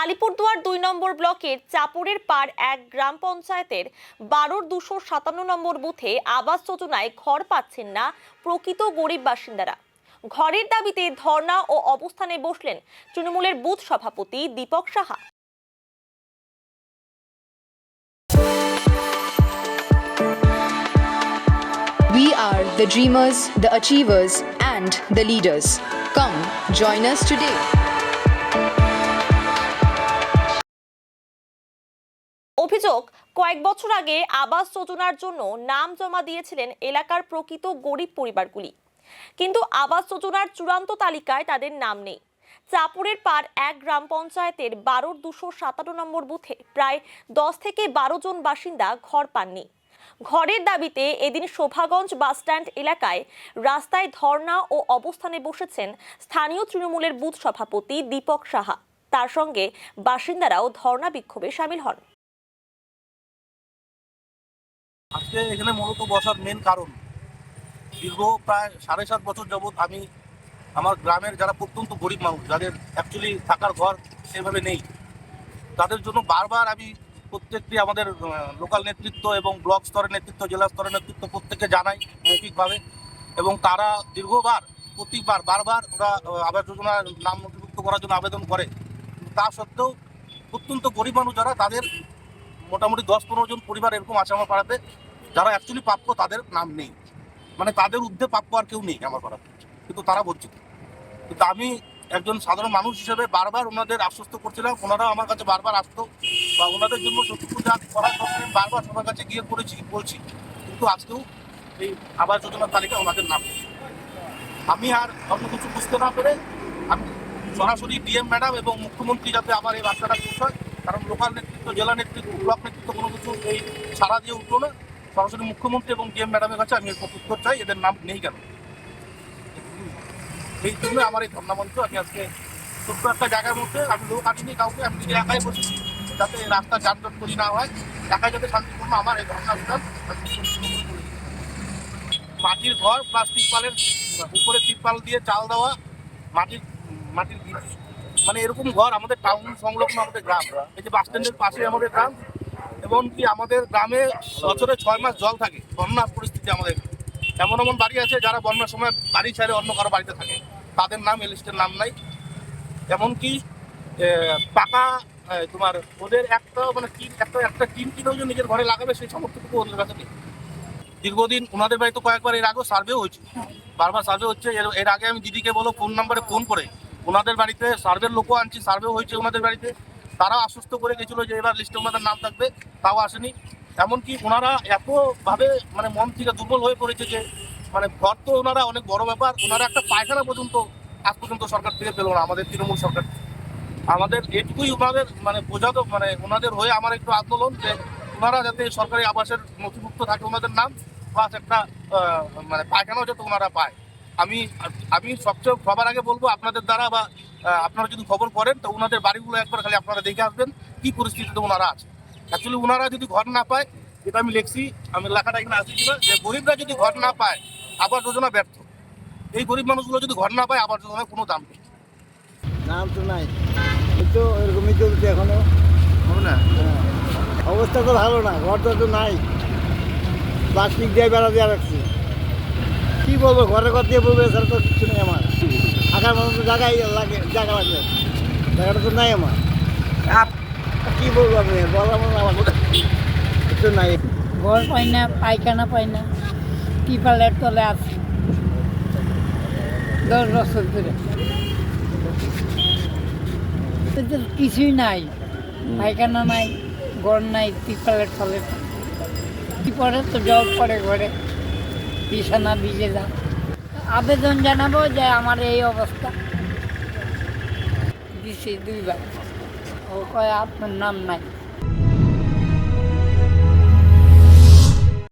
আলিপুরদুয়ার ২ নম্বর ব্লকের চাপড়ের পাড় এক গ্রাম পঞ্চায়েতের ১২র ২৫৭ নম্বর বুথে আবাস যোজনায় ঘর পাচ্ছেন না প্রকৃত গরিব বাসিন্দারা। ঘরের দাবিতে ধর্ণা ও অবস্থানে বসলেন তৃণমূলের বুথ সভাপতি Dipak Saha. We are the dreamers, the achievers, and the leaders. Come, join us today. অভিযোগ, কয়েক বছর আগে আবাস যোজনার জন্য নাম জমা দিয়েছিলেন এলাকার প্রকৃত গরিব পরিবারগুলি, কিন্তু আবাস যোজনার চূড়ান্ত তালিকায় তাদের নাম নেই। চাপড়ের পাড় এক গ্রাম পঞ্চায়েতের ১২র ২৫৭ নম্বর বুথে প্রায় ১০ থেকে ১২ জন বাসিন্দা ঘর পাননি। ঘরের দাবিতে এদিন শোভাগঞ্জ বাসস্ট্যান্ড এলাকায় রাস্তায় ধর্ণা ও অবস্থানে বসেছেন স্থানীয় তৃণমূলের বুথ সভাপতি দীপক সাহা। তার সঙ্গে বাসিন্দারাও ধর্ণা বিক্ষোভে সামিল হন। আজকে এখানে মূলত বসার মেন কারণ, দীর্ঘ প্রায় ৭.৫ বছর যাবৎ আমি আমার গ্রামের যারা প্রত্যন্ত গরিব মানুষ, যাদের অ্যাকচুয়ালি থাকার ঘর সেভাবে নেই, তাদের জন্য বারবার আমি প্রত্যেকটি আমাদের লোকাল নেতৃত্ব এবং ব্লক স্তরের নেতৃত্ব, জেলা স্তরের নেতৃত্ব প্রত্যেককে জানাই মৌখিকভাবে, এবং তারা প্রতিবার বারবার ওরা আবাস যোজনার নাম নথিভুক্ত করার জন্য আবেদন করে। তা সত্ত্বেও প্রত্যন্ত গরিব মানুষ যারা, তাদের মোটামুটি ১০-১৫ জন পরিবার এরকম আছে আমার পাড়াতে, যারা অ্যাকচুয়ালি প্রাপ্য তাদের নাম নেই, মানে তাদের ঊর্ধ্বে প্রাপ্য আর কেউ নেই আমার পাড়াতে, কিন্তু তারা বঞ্চিত। কিন্তু আমি একজন সাধারণ মানুষ হিসেবে বারবার ওনাদের আশ্বস্ত করছিলাম, ওনারাও আমার কাছে বারবার আসতো, বা ওনাদের জন্য যতটুকু যা করার দরকার বারবার সবার কাছে গিয়ে বলছি, কিন্তু আজকেও এই আবাস যোজনার তালিকা ওনাদের নাম নেই। আমি আর অন্য কিছু বুঝতে না পেরে আমি সরাসরি ডিএম ম্যাডাম এবং মুখ্যমন্ত্রী যাতে আবার এই বার্তাটা পৌঁছায়, কারণ লোকাল নেতৃত্ব, জেলা নেতৃত্ব, ব্লক নেতৃত্ব কোনো কিছু এই সাড়া দিয়ে উঠলো না। সরাসরি মুখ্যমন্ত্রী এবং ডিএম ম্যাডামের কাছে আমি উত্তর চাই, এদের নাম নেই কেন। এই জন্য আমার এই ধর্ণামঞ্চ। আমি আজকে ছোট্ট একটা জায়গার মধ্যে, আমি লোক আনিনি কাউকে, আমি নিজে একাই বসেছি, যাতে রাস্তা যানজট করি না হয়, একাই যাতে শান্তিপূর্ণ আমার এই ধর্ণা অনুষ্ঠান। মাটির ঘর প্লাস তিরপালের উপরে তিরপাল দিয়ে চাল দেওয়া, মাটির মানে এরকম ঘর আমাদের টাউন সংলগ্ন আমাদের গ্রাম, এই যে বাস স্ট্যান্ডের পাশে আমাদের গ্রাম, এবং কি আমাদের গ্রামে বছরে ৬ মাস জল থাকে, বন্যার পরিস্থিতি আমাদের। এমন বাড়ি আছে যারা বন্যার সময় বাড়ি ছেড়ে অন্য কারো বাড়িতে থাকে, তাদের নাম এই লিস্টের নাম নাই। এমনকি পাকা তোমার ওদের একটা মানে একটা টিন কিনেও যে নিজের ঘরে লাগাবে সেই সামর্থ্যটুকু ওদের কাছে নেই। দীর্ঘদিন ওনাদের বাড়িতে কয়েকবার এর আগেও সার্ভে হয়েছে, বারবার সার্ভে হচ্ছে। এর আগে আমি দিদিকে বলো ফোন নাম্বারে ফোন করে ওনাদের বাড়িতে সার্ভের লোকও আনছি, সার্ভে হয়েছে ওনাদের বাড়িতে, তারাও আশ্বস্ত করে গেছিলো যে এবার লিস্টে ওনাদের নাম থাকবে, তাও আসেনি। এমনকি ওনারা এতভাবে মানে মন থেকে দুর্বল হয়ে পড়েছে যে মানে ঘর তো ওনারা অনেক বড় ব্যাপার, ওনারা একটা পায়খানা পর্যন্ত আজ পর্যন্ত সরকার থেকে পেল না, আমাদের তৃণমূল সরকার। আমাদের এটুকুই ওনাদের মানে বোঝাতো, মানে ওনাদের হয়ে আমার একটু আন্দোলন যে ওনারা যাতে সরকারি আবাসের নথিভুক্ত থাকে ওনাদের নাম, প্লাস একটা মানে পায়খানাও যাতে ওনারা পায়। আমি সবার আগে বলবো আপনাদের দ্বারা, বা আপনারা যদি খবর করেন তো ওনাদের বাড়িগুলো একবার খালি আপনারা দেখে আসবেন কি পরিস্থিতিতে ওনারা আছে। অ্যাকচুয়ালি ওনারা যদি ঘর না পায়, যেটা আমি লিখছি, আমি লেখাটা এখানে আসছি কিনা, যে গরিবরা যদি ঘর না পায় আবাস যোজনা ব্যর্থ। এই গরিব মানুষগুলো যদি ঘর না পায় আবাস যোজনার কোনো দাম নেই। নাম তো নাই, তো এরকমই চলছে এখনো হবে না। অবস্থা তো ভালো না, ঘর তো নাই, প্লাস্টিক দিয়ে বেড়া দিয়ে রাখছি। কী বলবো, ঘরের ঘর দিয়ে বলবো, এছাড়া তো কিছু নেই আমার। থাকার মতো তো জায়গা লাগবে, জায়গাটা তো নাই আমার। কী বলবো আমি, বলার মতো আমার কিছু নাই। ঘর পাই না, পায়খানা পাই না, টিপালের তলে আছি 10 বছর ধরে। কিছুই নাই, পায়খানা নাই, ঘর নাই, টিপালের তলে পরে তো জল পড়ে ঘরে, বিছানা ভিজে যা। আবেদন জানাবো যে আমার এই অবস্থা, দিছি 2 বার, ও কয় আপনার নাম নাই।